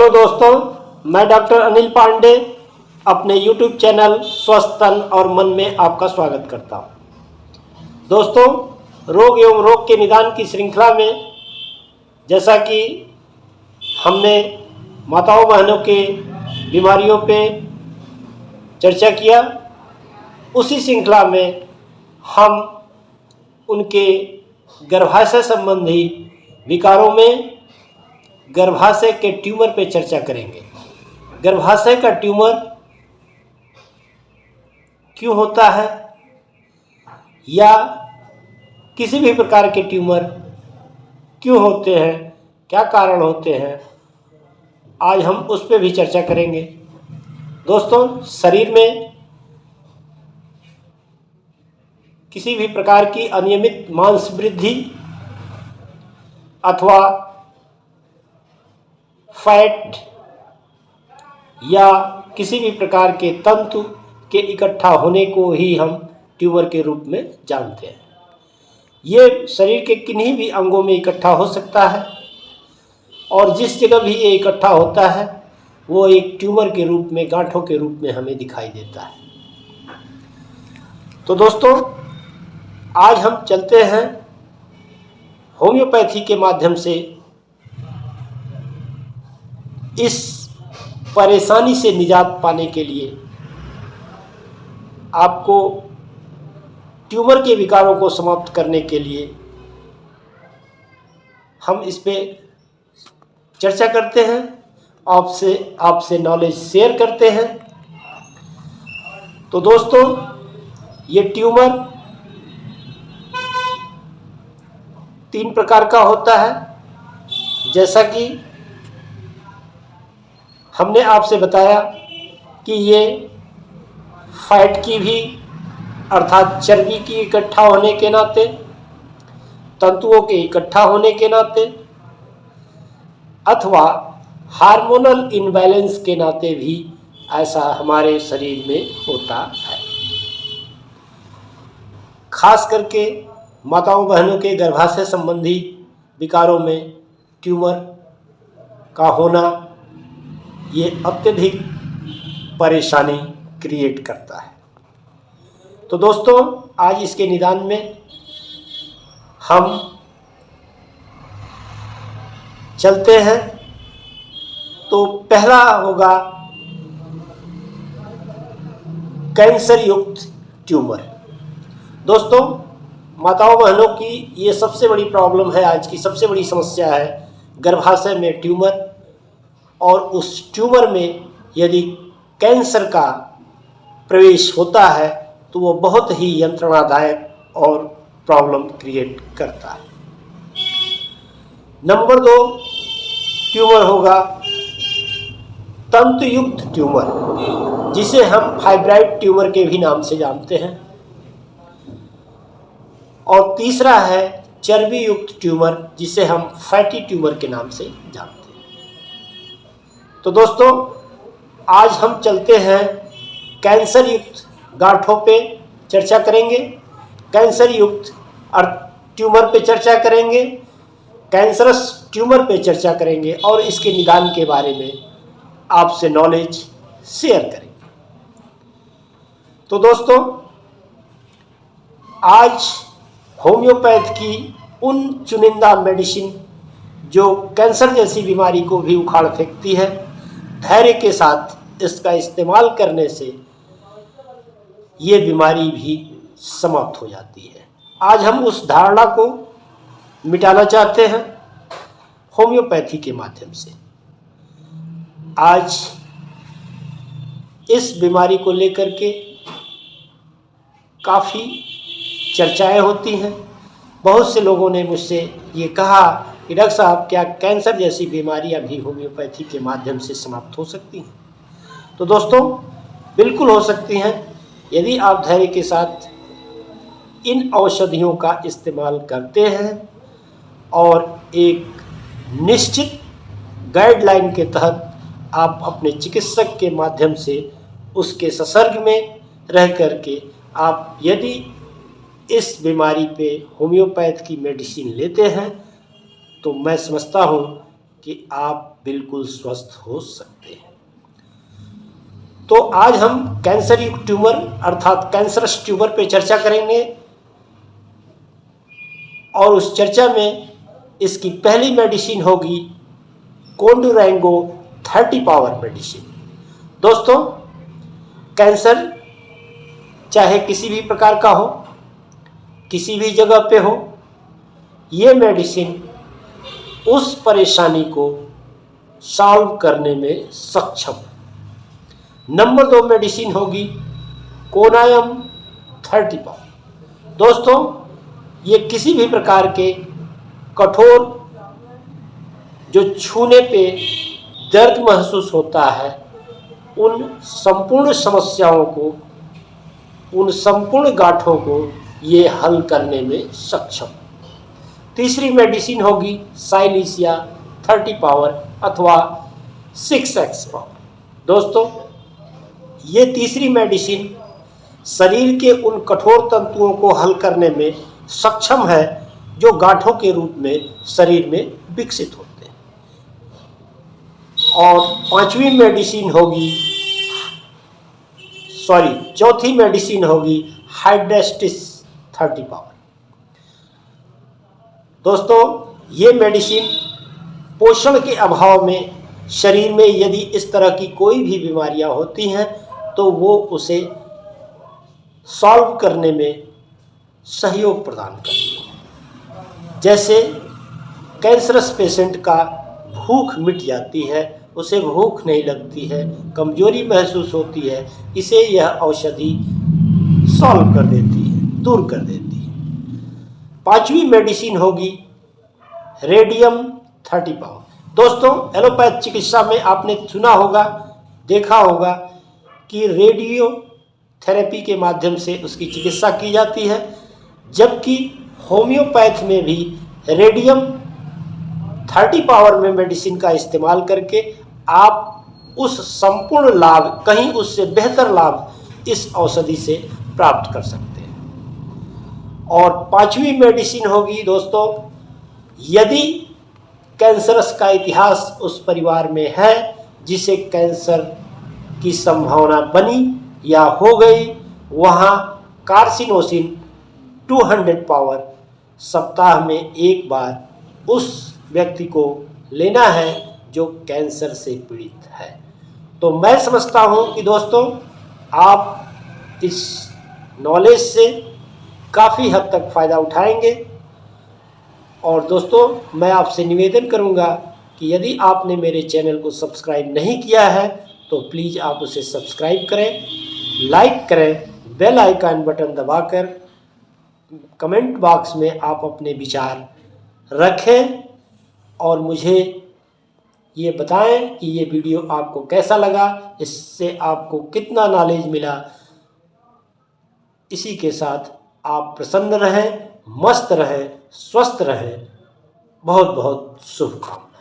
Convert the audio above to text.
Hello दोस्तों, मैं doctor Anil Pandey अपने YouTube चैनल स्वस्थ तन और मन में आपका स्वागत करता हूं। दोस्तों, रोग एवं रोग के निदान की श्रृंखला में जैसा कि हमने माताओं बहनों के बीमारियों पे चर्चा किया, उसी श्रृंखला में हम उनके गर्भाशय संबंधी विकारों में गर्भाशय के ट्यूमर पे चर्चा करेंगे। गर्भाशय का ट्यूमर क्यों होता है या किसी भी प्रकार के ट्यूमर क्यों होते हैं, क्या कारण होते हैं, आज हम उस पे भी चर्चा करेंगे। दोस्तों, शरीर में किसी भी प्रकार की अनियमित मांस वृद्धि अथवा फैट या किसी भी प्रकार के तंतु के इकट्ठा होने को ही हम ट्यूमर के रूप में जानते हैं। ये शरीर के किन्हीं भी अंगों में इकट्ठा हो सकता है और जिस जगह भी ये इकट्ठा होता है वो एक ट्यूमर के रूप में, गांठों के रूप में हमें दिखाई देता है। तो दोस्तों, आज हम चलते हैं होम्योपैथी के माध्यम से इस परेशानी से निजात पाने के लिए, आपको ट्यूमर के विकारों को समाप्त करने के लिए हम इस पे चर्चा करते हैं, आपसे नॉलेज शेयर करते हैं। तो दोस्तों, ये ट्यूमर 3 प्रकार का होता है। जैसा कि हमने आपसे बताया कि ये फैट की भी अर्थात चर्बी की इकट्ठा होने के नाते, तंतुओं के इकट्ठा होने के नाते अथवा हार्मोनल इनबैलेंस के नाते भी ऐसा हमारे शरीर में होता है। खास करके माताओं बहनों के गर्भाशय संबंधी विकारों में ट्यूमर का होना ये अत्यधिक परेशानी क्रिएट करता है। तो दोस्तों, आज इसके निदान में हम चलते हैं। तो पहला होगा कैंसर युक्त ट्यूमर। दोस्तों, माताओं बहनों की ये सबसे बड़ी प्रॉब्लम है, आज की सबसे बड़ी समस्या है गर्भाशय में ट्यूमर। और उस ट्यूमर में यदि कैंसर का प्रवेश होता है तो वो बहुत ही यंत्रणादायक और प्रॉब्लम क्रिएट करता है। नंबर 2 ट्यूमर होगा तंतुयुक्त ट्यूमर, जिसे हम फाइब्राइड ट्यूमर के भी नाम से जानते हैं। और तीसरा है चर्बी युक्त ट्यूमर, जिसे हम फैटी ट्यूमर के नाम से जानते हैं। तो दोस्तों, आज हम चलते हैं कैंसर युक्त गांठों पे चर्चा करेंगे, कैंसर युक्त ट्यूमर पे चर्चा करेंगे, कैंसरस ट्यूमर पे चर्चा करेंगे और इसके निदान के बारे में आपसे नॉलेज शेयर करेंगे। तो दोस्तों, आज होम्योपैथ की उन चुनिंदा मेडिसिन जो कैंसर जैसी बीमारी को भी उखाड़ फेंकती है, धैर्य के साथ इसका इस्तेमाल करने से ये बीमारी भी समाप्त हो जाती है। आज हम उस धारणा को मिटाना चाहते हैं होम्योपैथी के माध्यम से। आज इस बीमारी को लेकर के काफ़ी चर्चाएं होती हैं। बहुत से लोगों ने मुझसे ये कहा कि डॉक्टर साहब, क्या कैंसर जैसी बीमारियां भी होम्योपैथी के माध्यम से समाप्त हो सकती हैं? तो दोस्तों, बिल्कुल हो सकती हैं, यदि आप धैर्य के साथ इन औषधियों का इस्तेमाल करते हैं और एक निश्चित गाइडलाइन के तहत आप अपने चिकित्सक के माध्यम से उसके संसर्ग में रह करके आप यदि इस बीमारी पे होम्योपैथ की मेडिसिन लेते हैं तो मैं समझता हूँ कि आप बिल्कुल स्वस्थ हो सकते हैं। तो आज हम कैंसर युक्त ट्यूमर अर्थात कैंसरस ट्यूमर पे चर्चा करेंगे और उस चर्चा में इसकी पहली मेडिसिन होगी कोंडुरैंगो 30 पावर मेडिसिन। दोस्तों, कैंसर चाहे किसी भी प्रकार का हो, किसी भी जगह पे हो, ये मेडिसिन उस परेशानी को सॉल्व करने में सक्षम है। नंबर 2 मेडिसिन होगी कोनायम 30 पावर। दोस्तों, ये किसी भी प्रकार के कठोर जो छूने पे दर्द महसूस होता है, उन संपूर्ण समस्याओं को, उन संपूर्ण गांठों को ये हल करने में सक्षम। तीसरी मेडिसिन होगी साइलिसिया 30 पावर अथवा 6x पावर। दोस्तों, ये तीसरी मेडिसिन शरीर के उन कठोर तंतुओं को हल करने में सक्षम है जो गांठों के रूप में शरीर में विकसित होते हैं। और चौथी मेडिसिन होगी हाइड्रेस्टिस 30 पावर। दोस्तों, ये मेडिसिन पोषण के अभाव में शरीर में यदि इस तरह की कोई भी बीमारियां होती हैं तो वो उसे सॉल्व करने में सहयोग प्रदान करती है। जैसे कैंसरस पेशेंट का भूख मिट जाती है, उसे भूख नहीं लगती है, कमजोरी महसूस होती है, इसे यह औषधि सॉल्व कर देती है, दूर कर देती है। पांचवी मेडिसिन होगी रेडियम 30 पावर। दोस्तों, एलोपैथ चिकित्सा में आपने सुना होगा, देखा होगा कि रेडियो थेरेपी के माध्यम से उसकी चिकित्सा की जाती है, जबकि होम्योपैथ में भी रेडियम 30 पावर में मेडिसिन का इस्तेमाल करके आप उस संपूर्ण लाभ, कहीं उससे बेहतर लाभ इस औषधि से प्राप्त कर सकते हैं। और पांचवी मेडिसिन होगी दोस्तों, यदि कैंसरस का इतिहास उस परिवार में है जिसे कैंसर की संभावना बनी या हो गई, वहाँ कार्सिनोसिन 200 पावर सप्ताह में एक बार उस व्यक्ति को लेना है जो कैंसर से पीड़ित है। तो मैं समझता हूँ कि दोस्तों, आप इस नॉलेज से काफ़ी हद तक फ़ायदा उठाएंगे। और दोस्तों, मैं आपसे निवेदन करूंगा कि यदि आपने मेरे चैनल को सब्सक्राइब नहीं किया है तो प्लीज़ आप उसे सब्सक्राइब करें, लाइक करें, बेल आइकन बटन दबाकर कमेंट बॉक्स में आप अपने विचार रखें और मुझे ये बताएं कि ये वीडियो आपको कैसा लगा, इससे आपको कितना नॉलेज मिला। इसी के साथ आप प्रसन्न रहें, मस्त रहें, स्वस्थ रहें। बहुत बहुत शुभकामनाएं।